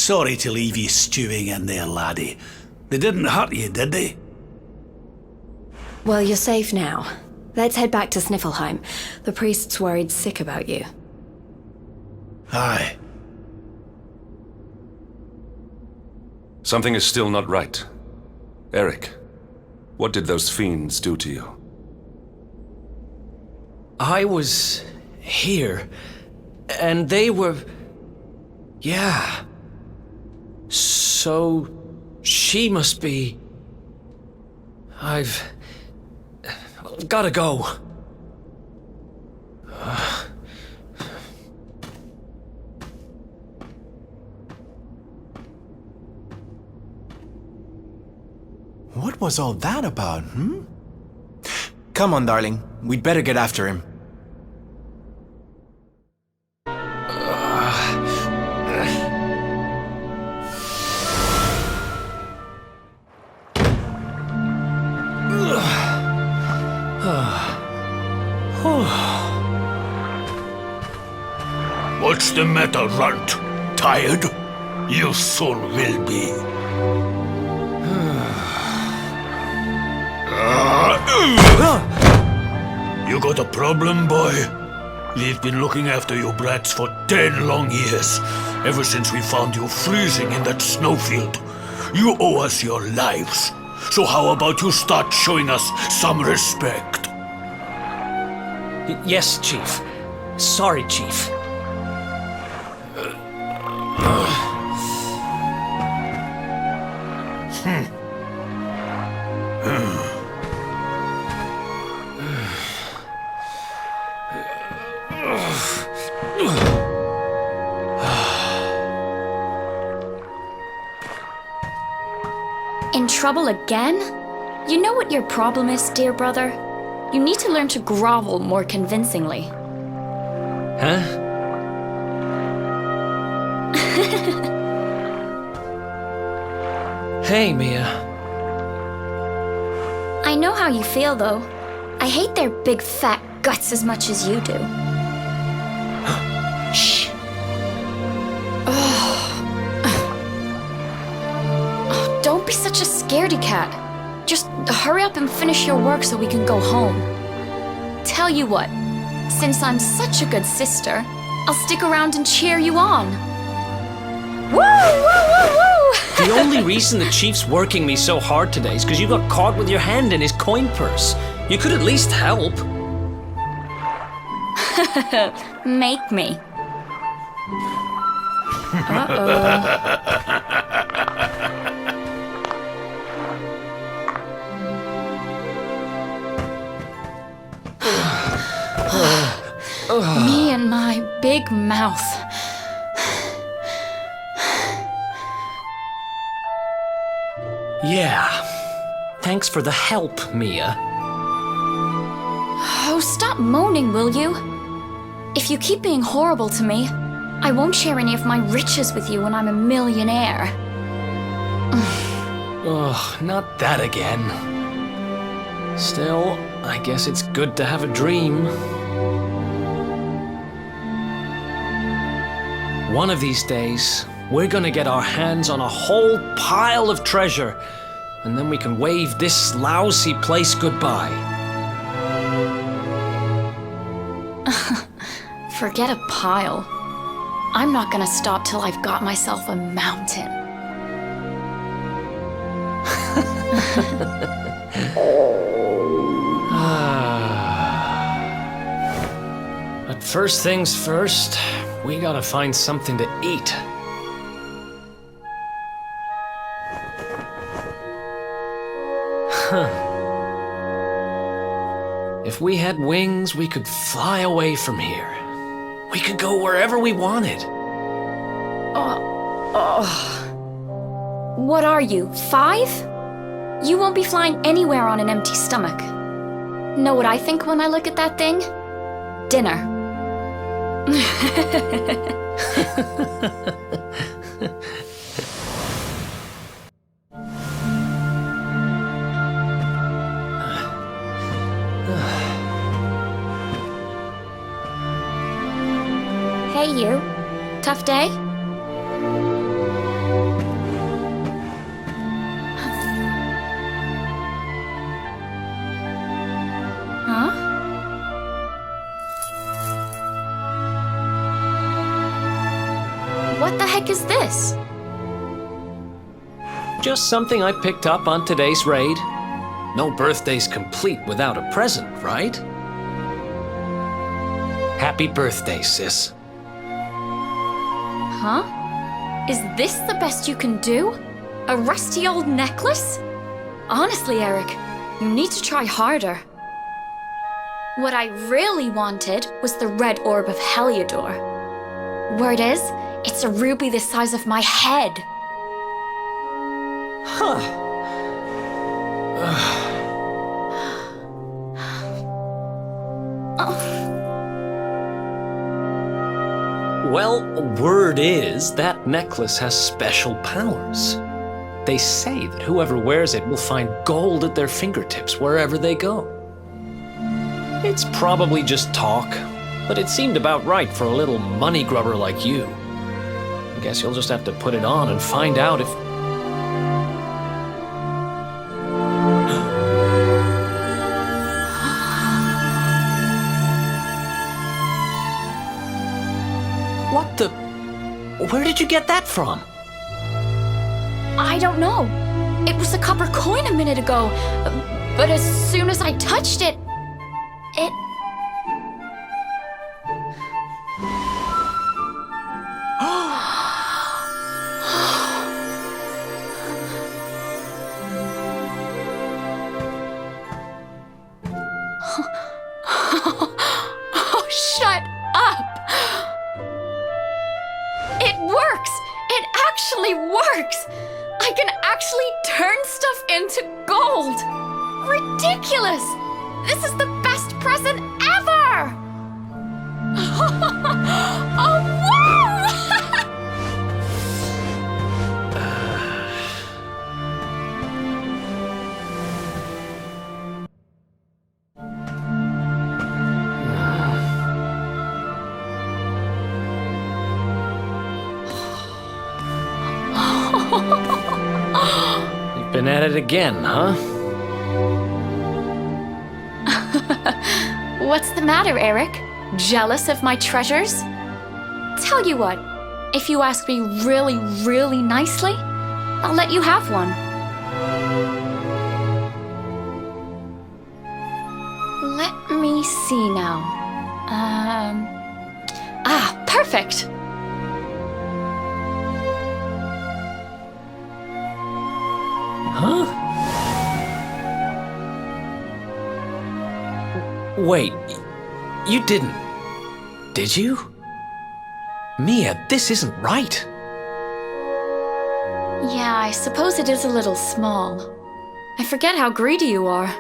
Sorry to leave you stewing in there, laddie. They didn't hurt you, did they? Well, you're safe now. Let's head back to Sniffelheim. The priest's worried sick about you. Aye. Something is still not right. Eric, what did those fiends do to you? I was here, and they were... Yeah. So, she must be... I've... gotta go. What was all that about, hmm? Come on, darling. We'd better get after him. What's the matter, Runt? Tired? You soon will be. You got a problem, boy? We've been looking after you brats for 10 long years, ever since we found you freezing in that snowfield. You owe us your lives, so how about you start showing us some respect? Yes, Chief. Sorry, Chief. In trouble again? You know what your problem is, dear brother? You need to learn to grovel more convincingly. Huh? Hey, Mia. I know how you feel, though. I hate their big fat guts as much as you do. Shh. Don't be such a scaredy cat. Just hurry up and finish your work so we can go home. Tell you what, since I'm such a good sister, I'll stick around and cheer you on. Woo! Woo! Woo! Woo! The only reason the Chief's working me so hard today is because you got caught with your hand in his coin purse. You could at least help. Make me. Uh-oh. Me and my big mouth. Yeah. Thanks for the help, Mia. Oh, stop moaning, will you? If you keep being horrible to me, I won't share any of my riches with you when I'm a millionaire. Ugh, not that again. Still, I guess it's good to have a dream. One of these days, we're gonna get our hands on a whole pile of treasure, and then we can wave this lousy place goodbye. Forget a pile. I'm not gonna stop till I've got myself a mountain. But first things first, we gotta find something to eat. Huh. If we had wings, we could fly away from here. We could go wherever we wanted. What are you, 5? You won't be flying anywhere on an empty stomach. Know what I think when I look at that thing? Dinner. Hey, you. Tough day? heck is this? Just something I picked up on today's raid. No birthday's complete without a present, right? Happy birthday, sis. Huh? Is this the best you can do? A rusty old necklace? Honestly, Eric, you need to try harder. What I really wanted was the red orb of Heliodor. Word is, it's a ruby the size of my head. Huh. Well, word is that necklace has special powers. They say that whoever wears it will find gold at their fingertips wherever they go. It's probably just talk, but it seemed about right for a little money grubber like you. I guess you'll just have to put it on and find out if... What the... Where did you get that from? I don't know. It was a copper coin a minute ago, but as soon as I touched it, it... Oh, shut up! It works! It actually works! I can actually turn stuff into gold! Ridiculous! This is the best present ever! Oh, wow! You've been at it again, huh? What's the matter, Eric? Jealous of my treasures? Tell you what, if you ask me really, really nicely, I'll let you have one. Let me see now. Perfect! Huh? Wait, you didn't, did you? Mia, this isn't right. Yeah, I suppose it is a little small. I forget how greedy you are.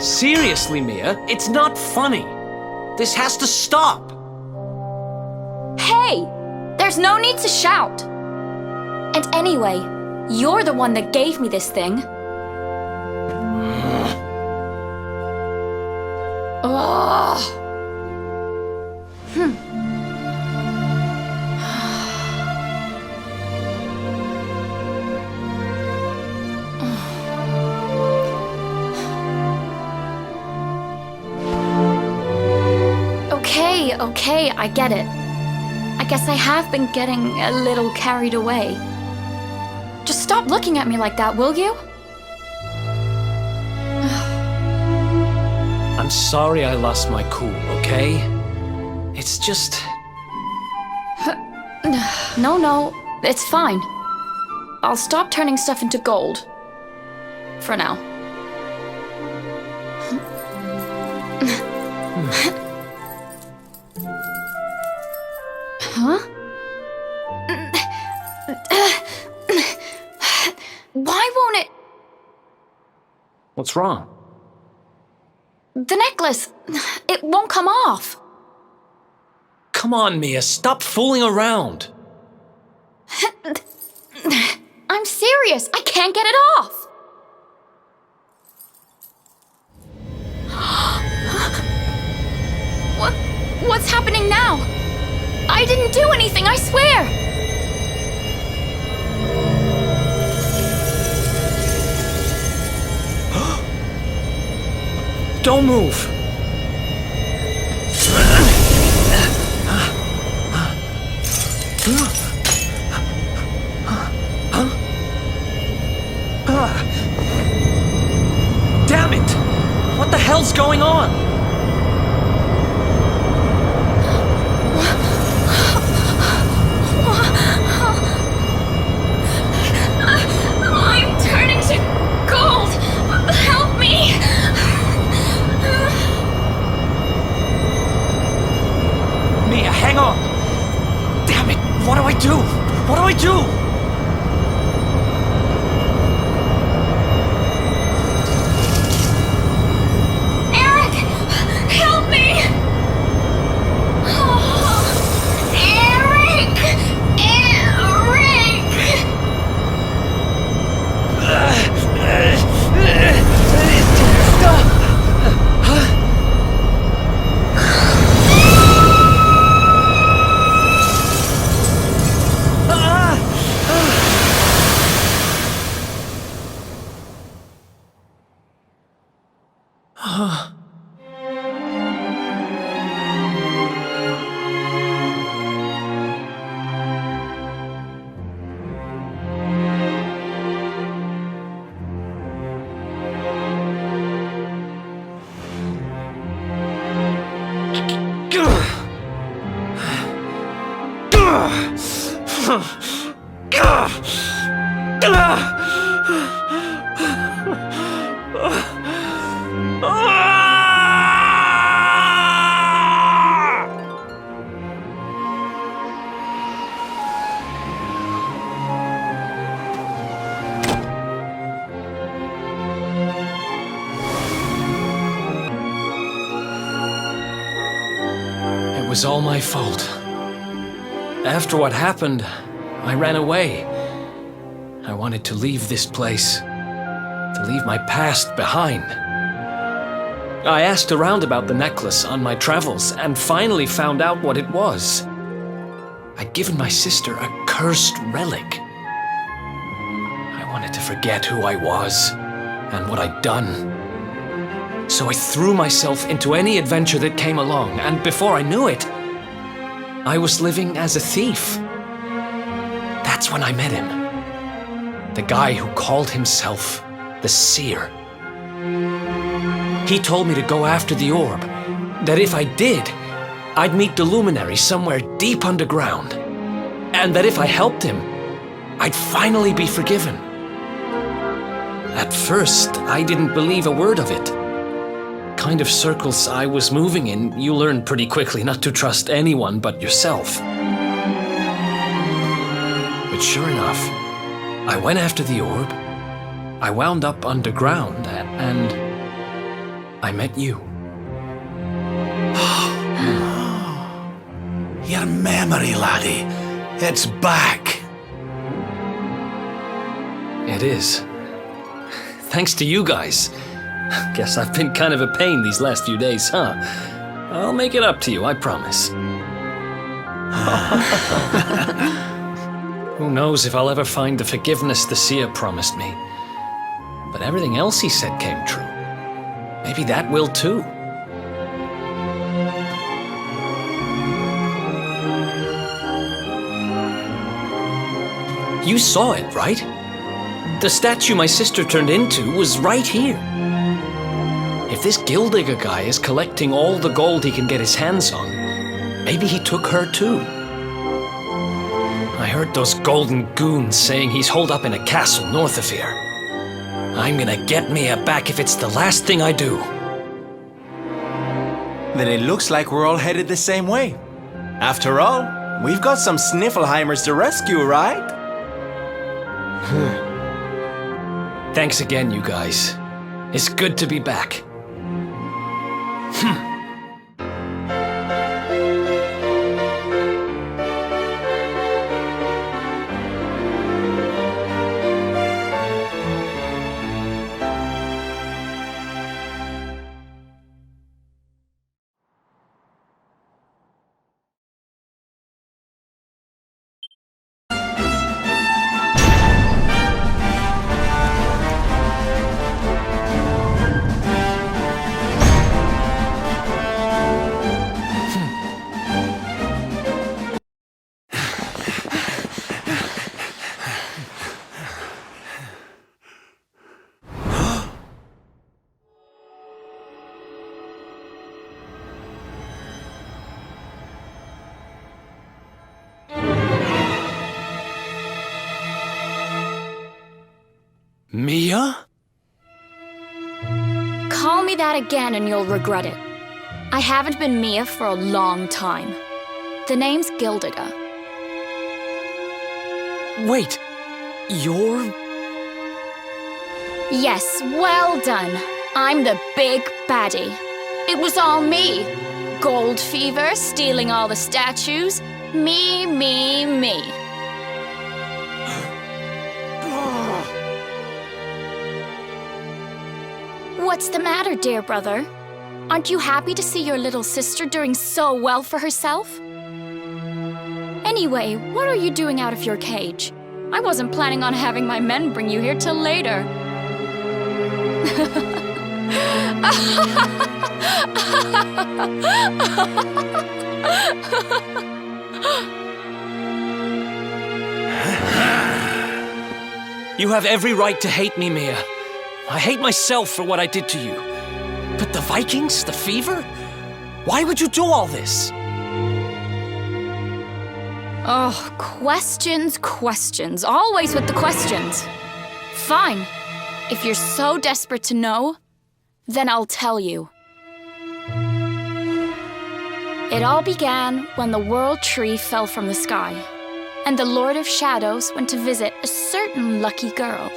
Seriously, Mia, it's not funny. This has to stop. Hey! There's no need to shout! And anyway, you're the one that gave me this thing. Ugh. Okay, I get it. I guess I have been getting a little carried away. Just stop looking at me like that, will you? I'm sorry I lost my cool, okay? It's just... No, it's fine. I'll stop turning stuff into gold. For now. Huh? Why won't it... What's wrong? The necklace... It won't come off. Come on, Mia, stop fooling around. I'm serious. I can't get it off. What's happening now? I didn't do anything, I swear. Don't move. hell's going on? I'm turning to gold. Help me. Mia, hang on! Damn it! What do I do? What do I do? Eric, help me. Eric. It was all my fault. After what happened, I ran away. I wanted to leave this place, to leave my past behind. I asked around about the necklace on my travels and finally found out what it was. I'd given my sister a cursed relic. I wanted to forget who I was and what I'd done. So I threw myself into any adventure that came along, and before I knew it, I was living as a thief. That's when I met him. The guy who called himself the Seer. He told me to go after the orb, that if I did, I'd meet the luminary somewhere deep underground, and that if I helped him, I'd finally be forgiven. At first, I didn't believe a word of it. Kind of circles I was moving in, you learn pretty quickly not to trust anyone but yourself. But sure enough, I went after the orb, I wound up underground, and I met you. Your memory, laddie. It's back. It is. Thanks to you guys. Guess I've been kind of a pain these last few days, huh? I'll make it up to you, I promise. Who knows if I'll ever find the forgiveness the Seer promised me. But everything else he said came true. Maybe that will too. You saw it, right? The statue my sister turned into was right here. If this Gildigger guy is collecting all the gold he can get his hands on, maybe he took her too. I heard those golden goons saying he's holed up in a castle north of here. I'm gonna get Mia back if it's the last thing I do. Then it looks like we're all headed the same way. After all, we've got some Sniffelheimers to rescue, right? Thanks again, you guys. It's good to be back. Mia? Call me that again and you'll regret it. I haven't been Mia for a long time. The name's Gildiga. Wait, you're... Yes, well done. I'm the big baddie. It was all me. Gold fever, stealing all the statues. Me, me, me. What's the matter, dear brother? Aren't you happy to see your little sister doing so well for herself? Anyway, what are you doing out of your cage? I wasn't planning on having my men bring you here till later. You have every right to hate me, Mia. I hate myself for what I did to you. But the Vikings, the fever? Why would you do all this? Oh, questions, questions. Always with the questions. Fine. If you're so desperate to know, then I'll tell you. It all began when the World Tree fell from the sky, and the Lord of Shadows went to visit a certain lucky girl.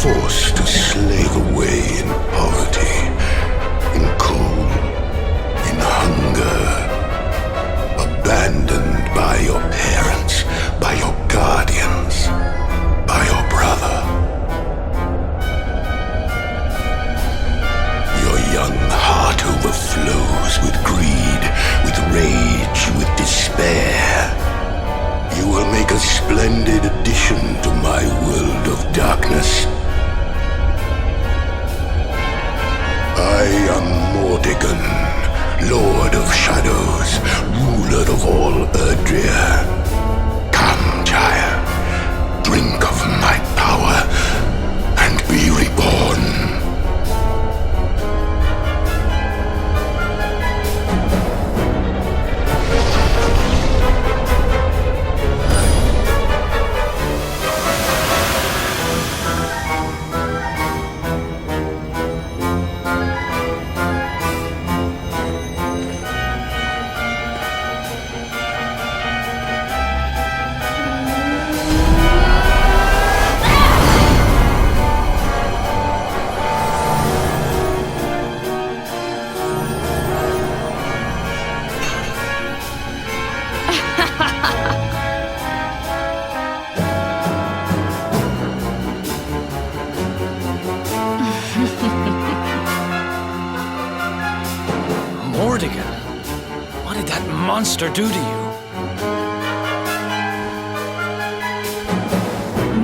Forced to slave away in poverty, in cold, in hunger, abandoned by your parents, by your guardians, by your brother. Your young heart overflows with greed, with rage, with despair. You will make a splendid addition to my world of darkness. I am Mordegon, Lord of Shadows, ruler of all Erdrea. Come, child, drink of my power and be reborn. Mordegon, what did that monster do to you?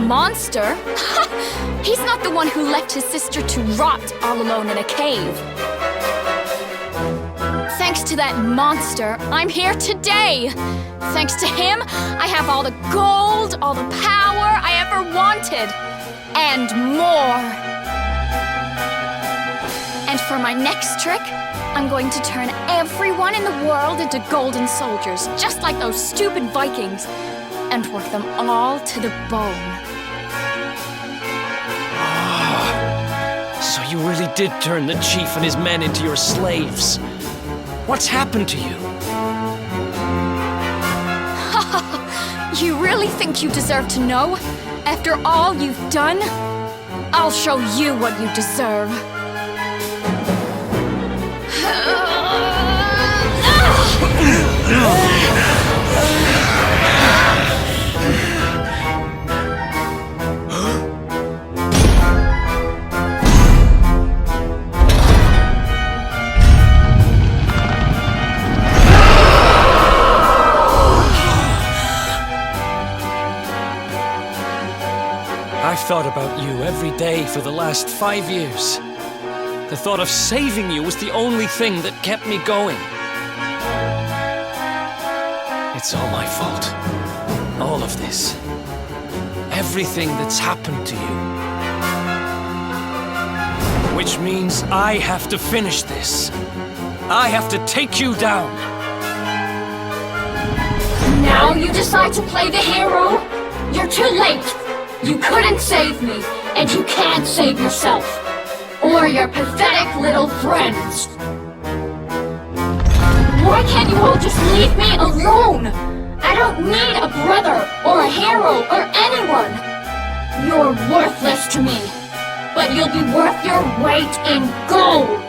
Monster? He's not the one who left his sister to rot all alone in a cave. Thanks to that monster, I'm here today. Thanks to him, I have all the gold, all the power I ever wanted, and more. And for my next trick, I'm going to turn everyone in the world into golden soldiers, just like those stupid Vikings, and work them all to the bone. So you really did turn the chief and his men into your slaves. What's happened to you? You really think you deserve to know? After all you've done? I'll show you what you deserve. I've thought about you every day for the last 5 years. The thought of saving you was the only thing that kept me going. It's all my fault. All of this. Everything that's happened to you. Which means I have to finish this. I have to take you down. Now you decide to play the hero? You're too late. You couldn't save me, and you can't save yourself. Or your pathetic little friends. Why can't you all just leave me alone? I don't need a brother, or a hero, or anyone. You're worthless to me, but you'll be worth your weight in gold.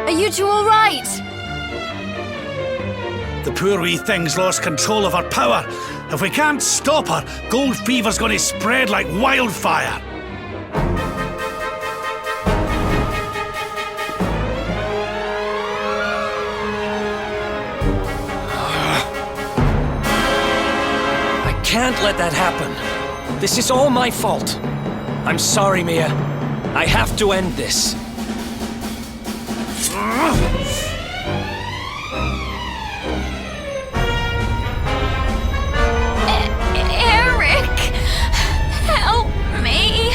Are you two all right? The poor wee thing's lost control of her power. If we can't stop her, gold fever's gonna spread like wildfire. I can't let that happen. This is all my fault. I'm sorry, Mia. I have to end this. Eric, help me.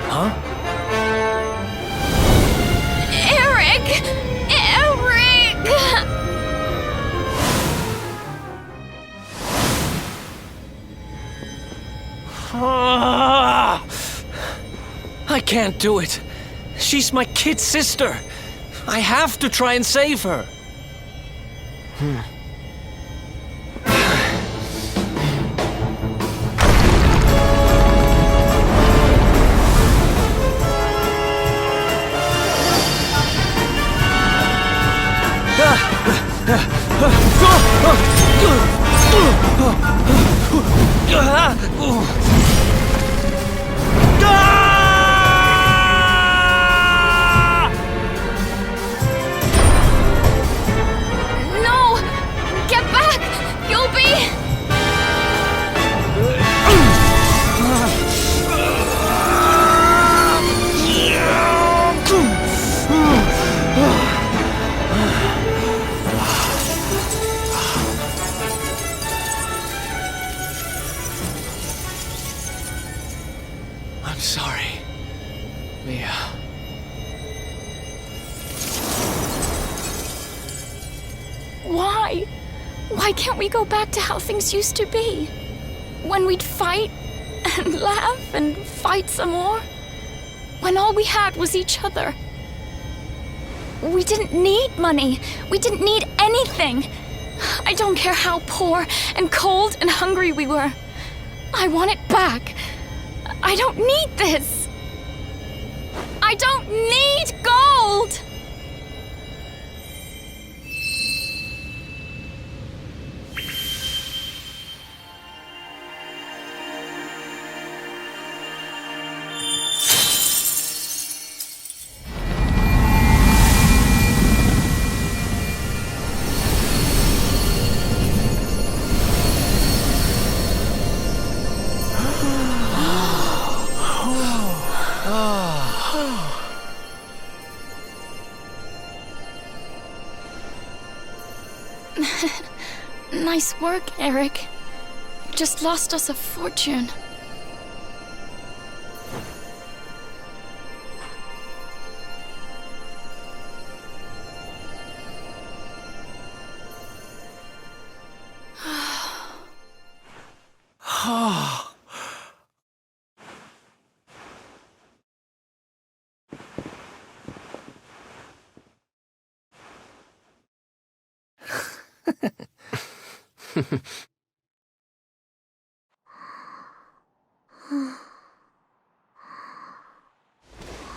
Huh? Eric! Eric! I can't do it. She's my kid sister. I have to try and save her. No! Get back! You'll be... I'm sorry, Mia. Why? Why can't we go back to how things used to be? When we'd fight and laugh and fight some more? When all we had was each other? We didn't need money. We didn't need anything. I don't care how poor and cold and hungry we were. I want it back. I don't need this. I don't need gold! Nice work, Eric. You just lost us a fortune.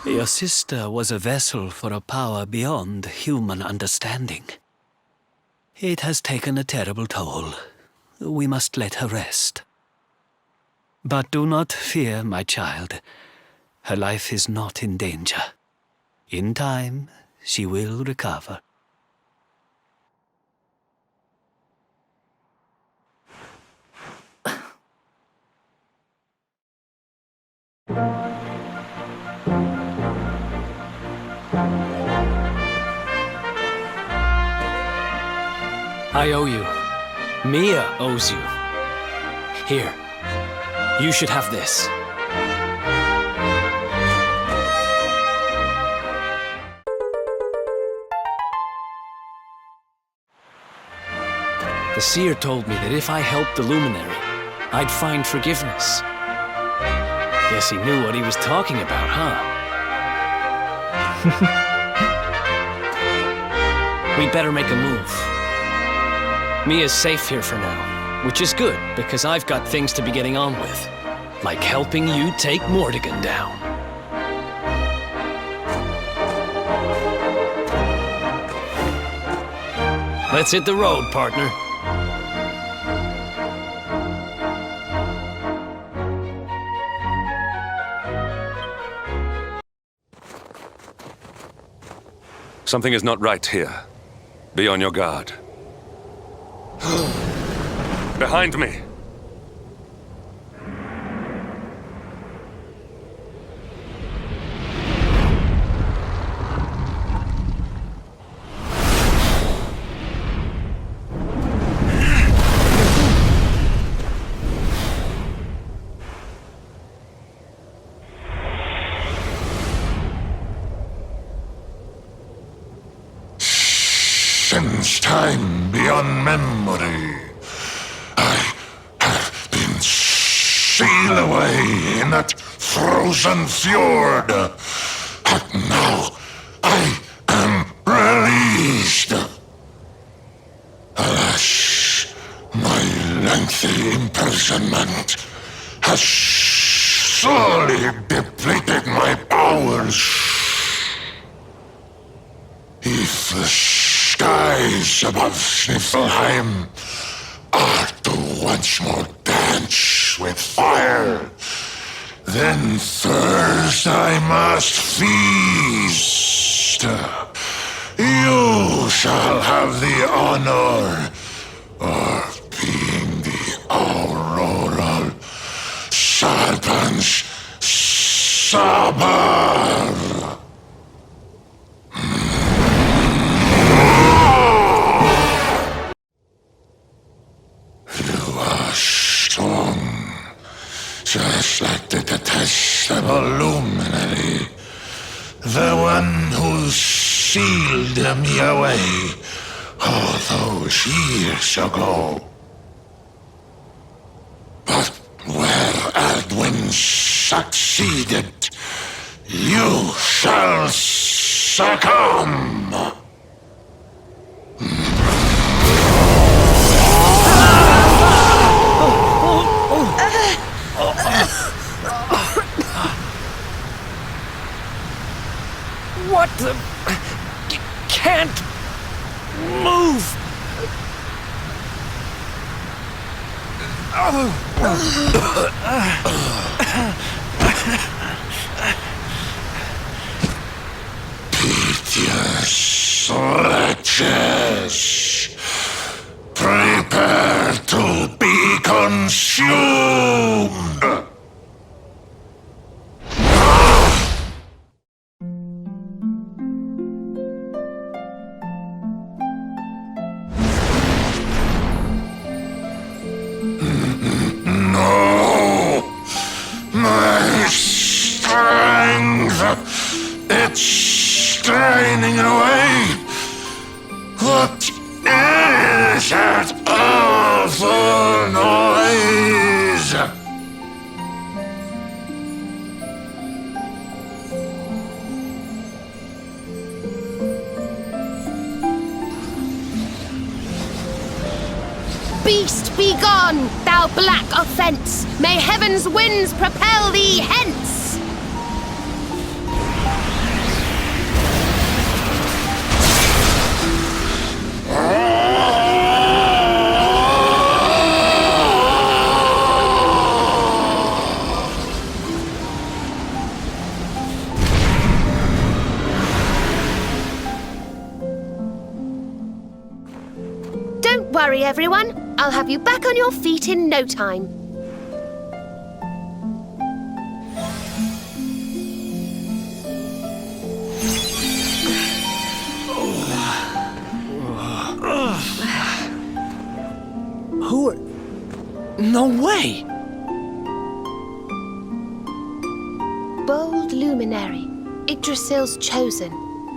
Your sister was a vessel for a power beyond human understanding. It has taken a terrible toll. We must let her rest. But do not fear, my child. Her life is not in danger. In time, she will recover. I owe you. Mia owes you. Here. You should have this. The seer told me that if I helped the Luminary, I'd find forgiveness. Guess he knew what he was talking about, huh? We'd better make a move. Mia's safe here for now, which is good, because I've got things to be getting on with. Like helping you take Mortigan down. Let's hit the road, partner. Something is not right here. Be on your guard. Behind me! Since time beyond memory, I have been sealed away in that frozen fjord. But now I am released. Alas, my lengthy imprisonment has sorely depleted my powers. If the skies above Sniffelheim are to once more dance with fire, then first I must feast. You shall have the honor of being the auroral serpent's Sabar. Just like the detestable Luminary, the one who sealed me away all those years ago. But where Aldwin succeeded, you shall succumb. What the... Can't... move! Piteous wretches, prepare to be consumed! It's straining away. What is that awful noise? beast, be gone, thou black offence! May heaven's winds propel thee hence! Don't worry, everyone. I'll have you back on your feet in no time. Who are... No way! Bold luminary, Yggdrasil's chosen,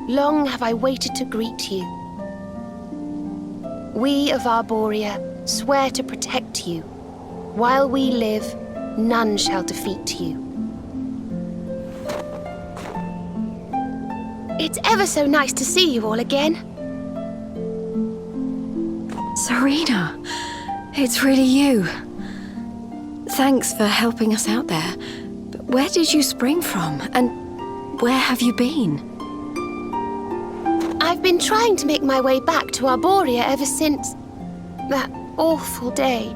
long have I waited to greet you. We of Arborea swear to protect you. While we live, none shall defeat you. It's ever so nice to see you all again. Serena, it's really you. Thanks for helping us out there. But where did you spring from? And where have you been? I've been trying to make my way back to Arborea ever since that awful day.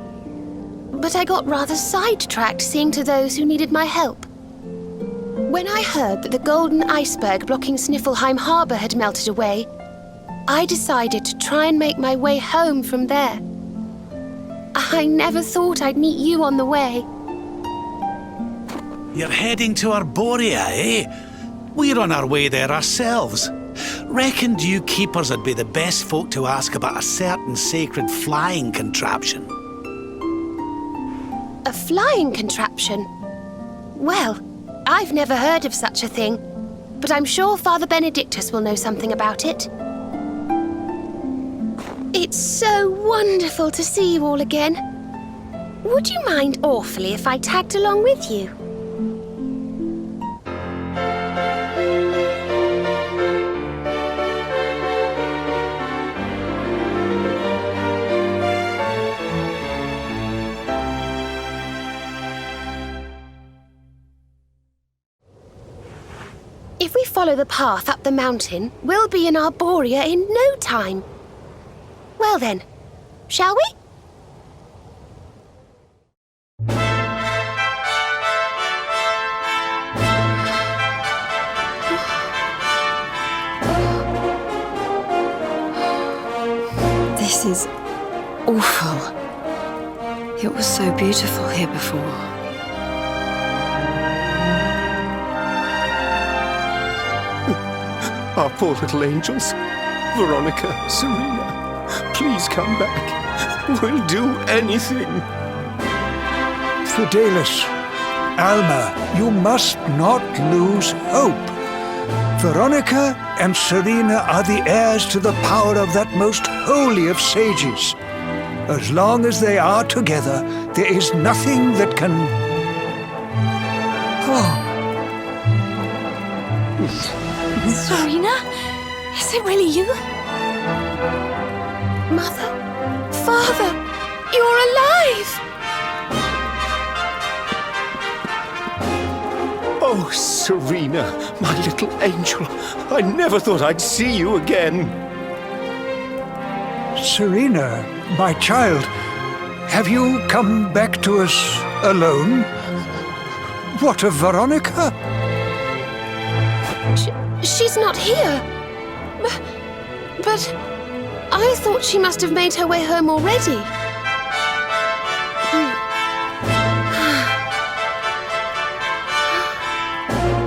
But I got rather sidetracked seeing to those who needed my help. When I heard that the golden iceberg blocking Sniffelheim Harbor had melted away, I decided to try and make my way home from there. I never thought I'd meet you on the way. You're heading to Arborea, eh? We're on our way there ourselves. Reckoned you keepers would be the best folk to ask about a certain sacred flying contraption. A flying contraption? Well, I've never heard of such a thing, but I'm sure Father Benedictus will know something about it. It's so wonderful to see you all again. Would you mind awfully if I tagged along with you? If we follow the path up the mountain, we'll be in Arborea in no time. Well then, shall we? This is awful. It was so beautiful here before. Our poor little angels. Veronica, Serena, please come back. We'll do anything. Fidelis, Alma, you must not lose hope. Veronica and Serena are the heirs to the power of that most holy of sages. As long as they are together, there is nothing that can... Oh. Serena? Is it really you? Mother? Father? You're alive! Oh, Serena, my little angel. I never thought I'd see you again. Serena, my child, have you come back to us alone? What of Veronica? She's not here. But I thought she must have made her way home already.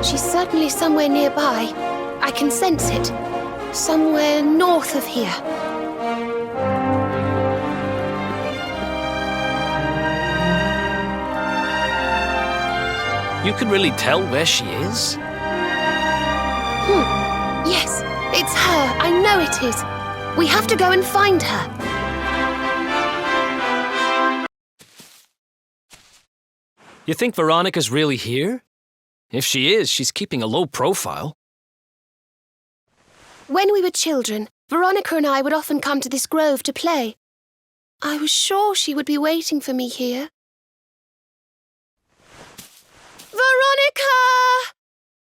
She's certainly somewhere nearby. I can sense it. Somewhere north of here. You can really tell where she is? Yes, it's her. I know it is. We have to go and find her. You think Veronica's really here? If she is, she's keeping a low profile. When we were children, Veronica and I would often come to this grove to play. I was sure she would be waiting for me here. Veronica!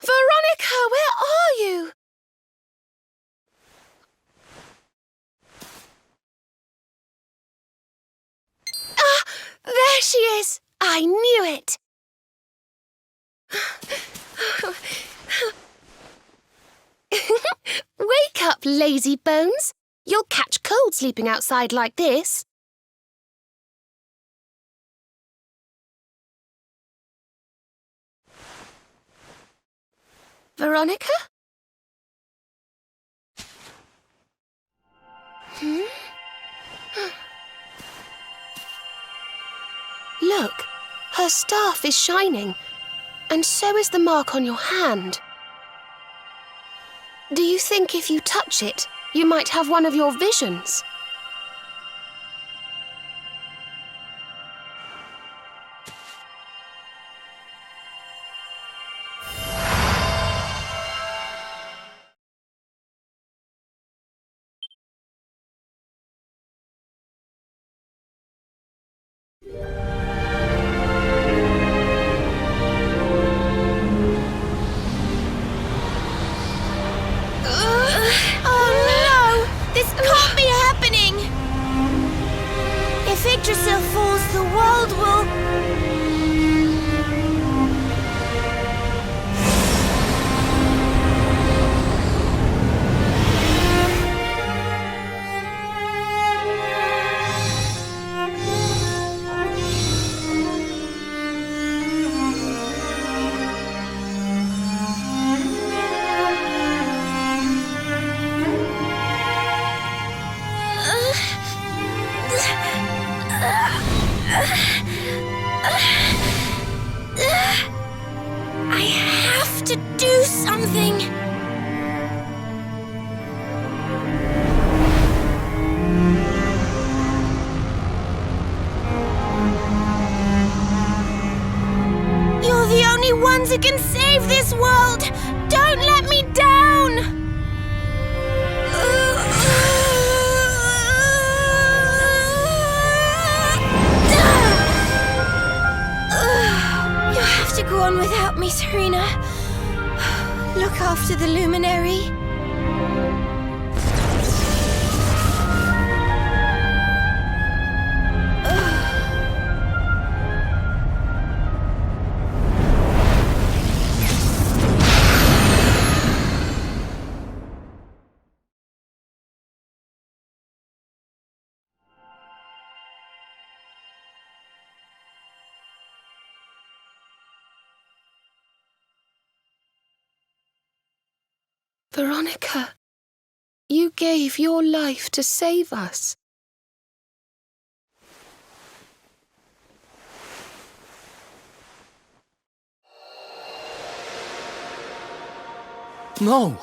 Veronica, where are you? Ah, there she is! I knew it! Wake up, lazy bones! You'll catch cold sleeping outside like this. Veronica? Look, her staff is shining, and so is the mark on your hand. Do you think if you touch it, you might have one of your visions? falls, the world will... I have to do something. You're the only ones who can save this world. Don't let me down. You'll have to go on without me, Serena. Look after the luminary. Veronica, you gave your life to save us. No!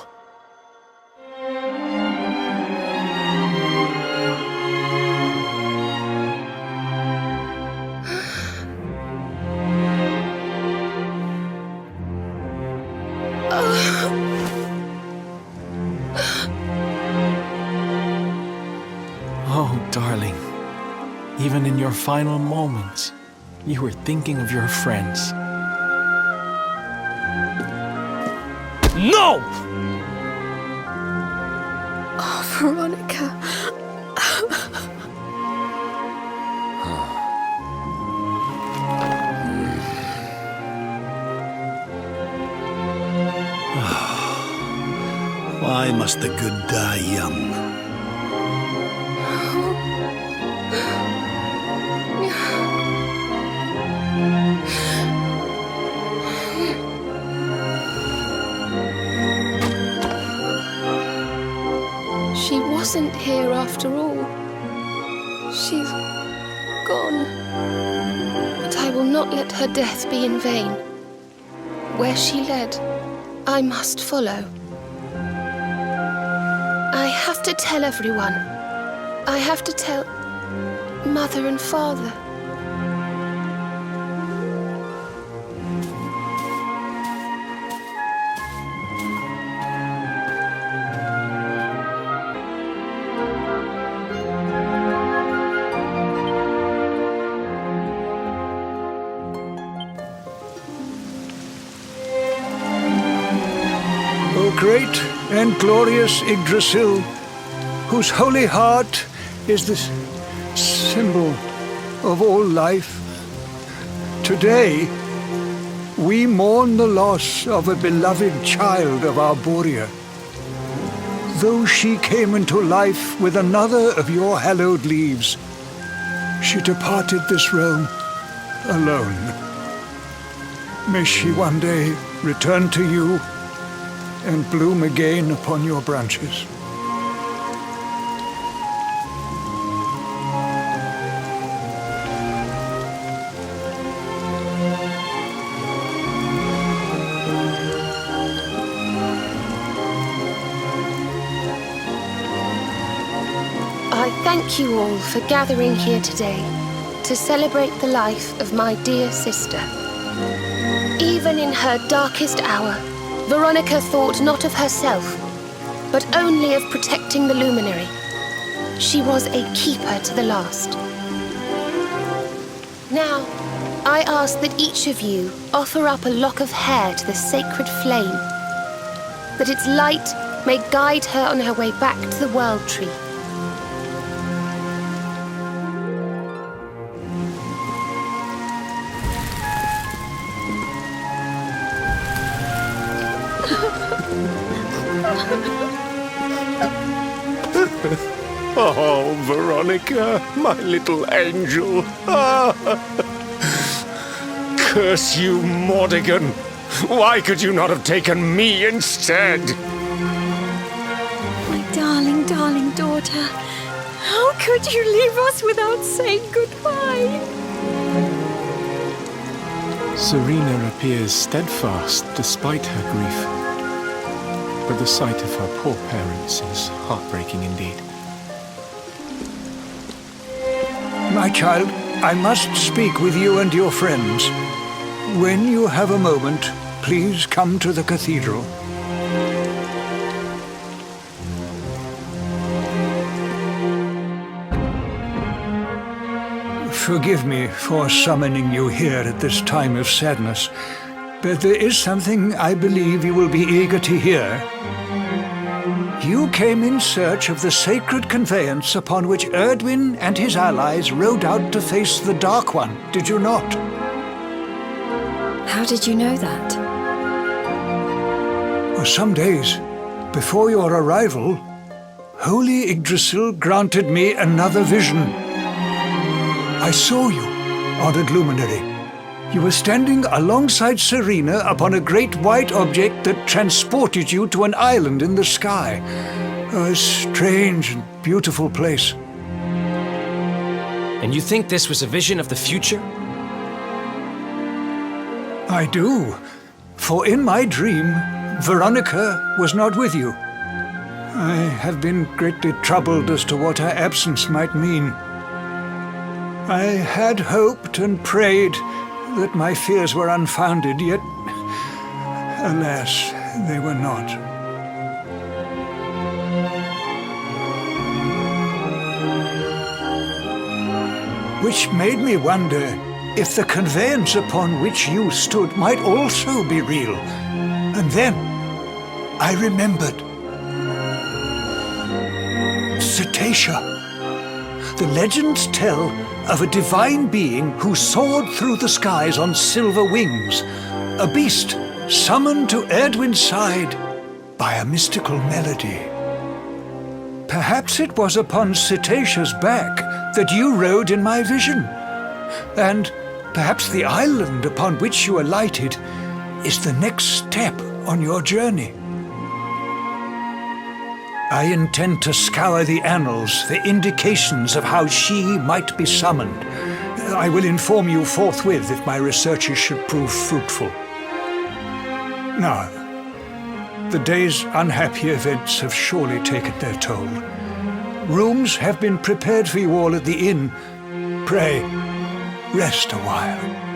Oh, darling. Even in your final moments, you were thinking of your friends. No! Oh, Veronica. Why must the good die young? She wasn't here after all. She's gone. But I will not let her death be in vain. Where she led, I must follow. I have to tell everyone. I have to tell Mother and Father. great and glorious Yggdrasil, whose holy heart is the symbol of all life, today we mourn the loss of a beloved child of Arborea. Though she came into life with another of your hallowed leaves, she departed this realm alone. May she one day return to you and bloom again upon your branches. I thank you all for gathering here today to celebrate the life of my dear sister. Even in her darkest hour, Veronica thought not of herself, but only of protecting the luminary. She was a keeper to the last. Now, I ask that each of you offer up a lock of hair to the sacred flame, that its light may guide her on her way back to the World Tree. Oh, Veronica, my little angel. Curse you, Mordigan. Why could you not have taken me instead? My darling, darling daughter. How could you leave us without saying goodbye? Serena appears steadfast despite her grief. But the sight of her poor parents is heartbreaking indeed. My child, I must speak with you and your friends. When you have a moment, please come to the cathedral. Forgive me for summoning you here at this time of sadness, but there is something I believe you will be eager to hear. You came in search of the sacred conveyance upon which Erdwin and his allies rode out to face the Dark One, did you not? How did you know that? For some days before your arrival, Holy Yggdrasil granted me another vision. I saw you, honored luminary. You were standing alongside Serena upon a great white object that transported you to an island in the sky. A strange and beautiful place. And you think this was a vision of the future? I do, for in my dream, Veronica was not with you. I have been greatly troubled as to what her absence might mean. I had hoped and prayed that my fears were unfounded, yet, alas, they were not. Which made me wonder if the conveyance upon which you stood might also be real. And then I remembered. Cetacea. The legends tell of a divine being who soared through the skies on silver wings, a beast summoned to Erdwin's side by a mystical melody. Perhaps it was upon Cetacea's back that you rode in my vision, and perhaps the island upon which you alighted is the next step on your journey. I intend to scour the annals for indications of how she might be summoned. I will inform you forthwith if my researches should prove fruitful. Now, the day's unhappy events have surely taken their toll. Rooms have been prepared for you all at the inn. Pray, rest a while.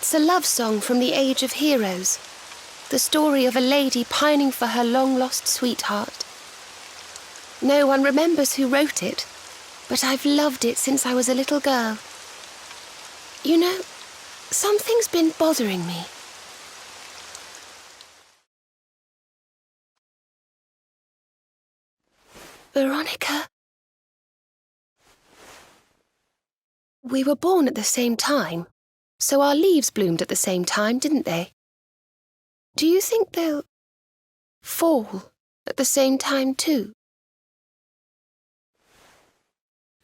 It's a love song from the Age of Heroes. The story of a lady pining for her long-lost sweetheart. No one remembers who wrote it, but I've loved it since I was a little girl. You know, something's been bothering me. Veronica? We were born at the same time, so our leaves bloomed at the same time, didn't they? Do you think they'll fall at the same time too?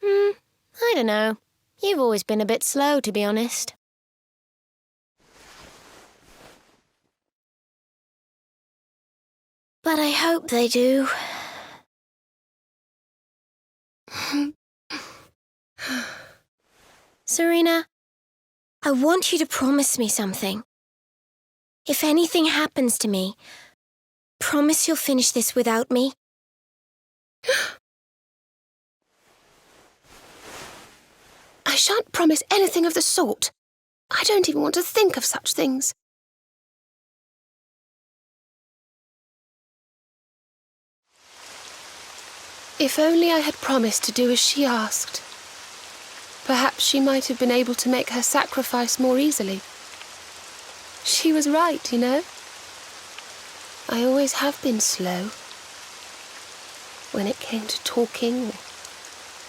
I don't know. You've always been a bit slow, to be honest. But I hope they do. Serena, I want you to promise me something. If anything happens to me, promise you'll finish this without me. I shan't promise anything of the sort. I don't even want to think of such things. If only I had promised to do as she asked. Perhaps she might have been able to make her sacrifice more easily. She was right, you know. I always have been slow. When it came to talking, or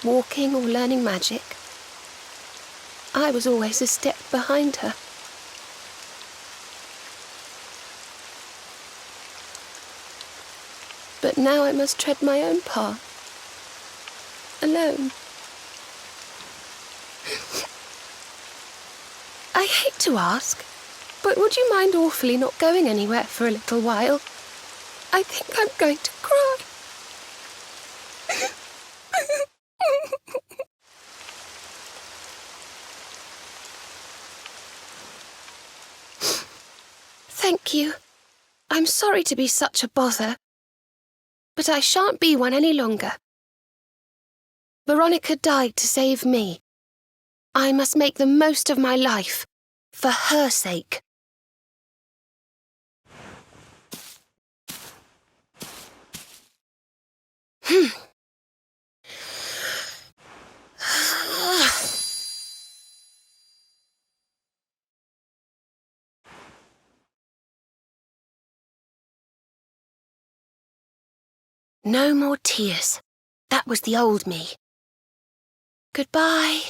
walking, or learning magic, I was always a step behind her. But now I must tread my own path. Alone. I hate to ask, but would you mind awfully not going anywhere for a little while? I think I'm going to cry. Thank you. I'm sorry to be such a bother, but I shan't be one any longer. Veronica died to save me. I must make the most of my life, for her sake. No more tears. That was the old me. Goodbye.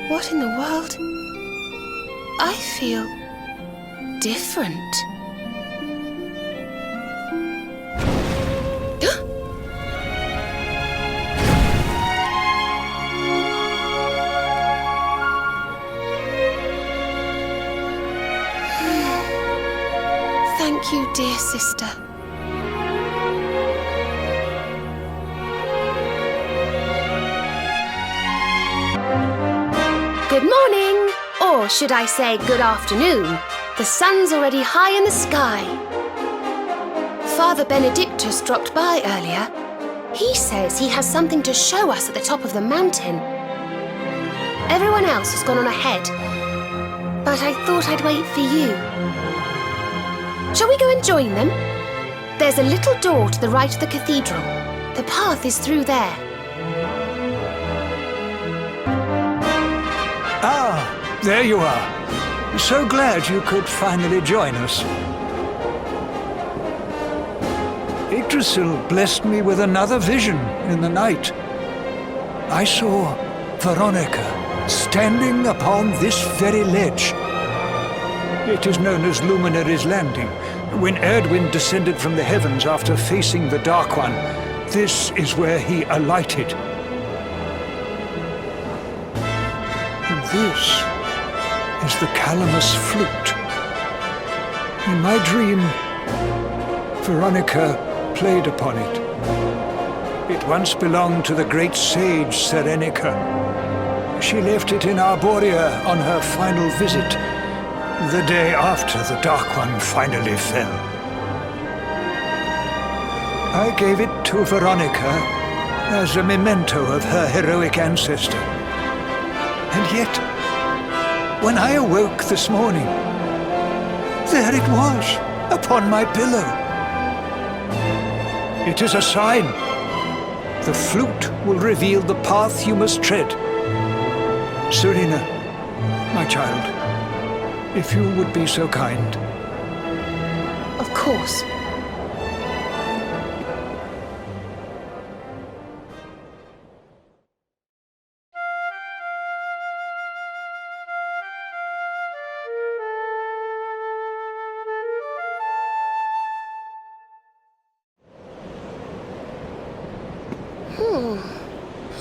What in the world? I feel different. Thank you, dear sister. Good morning, or should I say good afternoon? The sun's already high in the sky. Father Benedictus dropped by earlier. He says he has something to show us at the top of the mountain. Everyone else has gone on ahead, but I thought I'd wait for you. Shall we go and join them? There's a little door to the right of the cathedral. The path is through there. Ah, there you are. So glad you could finally join us. Yggdrasil blessed me with another vision in the night. I saw Veronica standing upon this very ledge. It is known as Luminary's Landing. When Erdwin descended from the heavens after facing the Dark One, this is where he alighted. And this is the Calamus flute. In my dream, Veronica played upon it. It once belonged to the great sage Serenica. She left it in Arborea on her final visit, the day after the Dark One finally fell. I gave it to Veronica as a memento of her heroic ancestor. And yet, when I awoke this morning, there it was, upon my pillow. It is a sign. The flute will reveal the path you must tread. Serena, my child, if you would be so kind. Of course.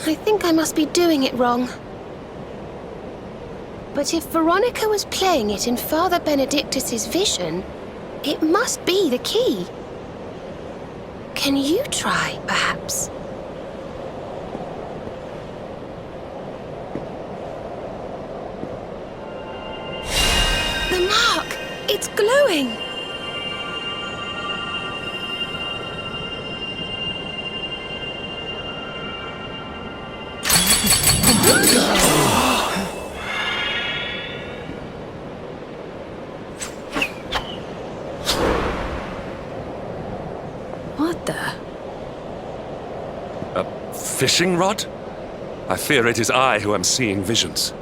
I think I must be doing it wrong. But if Veronica was playing it in Father Benedictus's vision, it must be the key. Can you try, perhaps? The mark! It's glowing! What the? A fishing rod? I fear it is I who am seeing visions.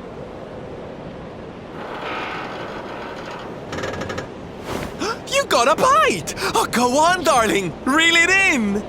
You got a bite! Oh, go on, darling! Reel it in!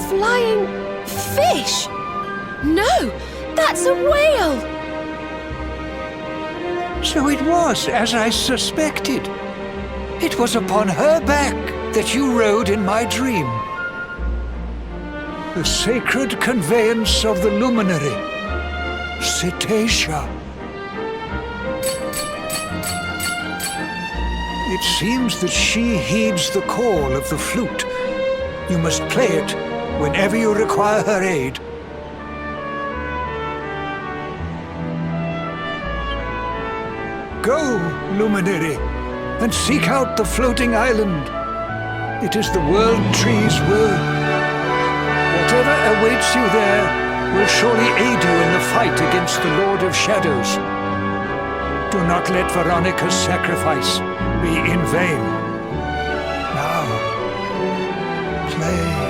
Flying fish? No, that's a whale! So it was as I suspected. It was upon her back that you rode in my dream. The sacred conveyance of the luminary, Cetacea. It seems that she heeds the call of the flute. You must play it whenever you require her aid. Go, luminary, and seek out the floating island. It is the World Tree's will. Whatever awaits you there will surely aid you in the fight against the Lord of Shadows. Do not let Veronica's sacrifice be in vain. Now, play.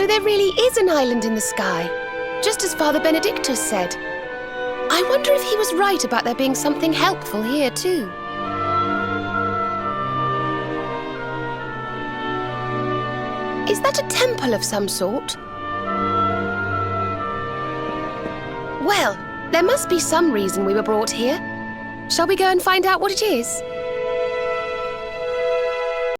So there really is an island in the sky, just as Father Benedictus said. I wonder if he was right about there being something helpful here too. Is that a temple of some sort? Well, there must be some reason we were brought here. Shall we go and find out what it is?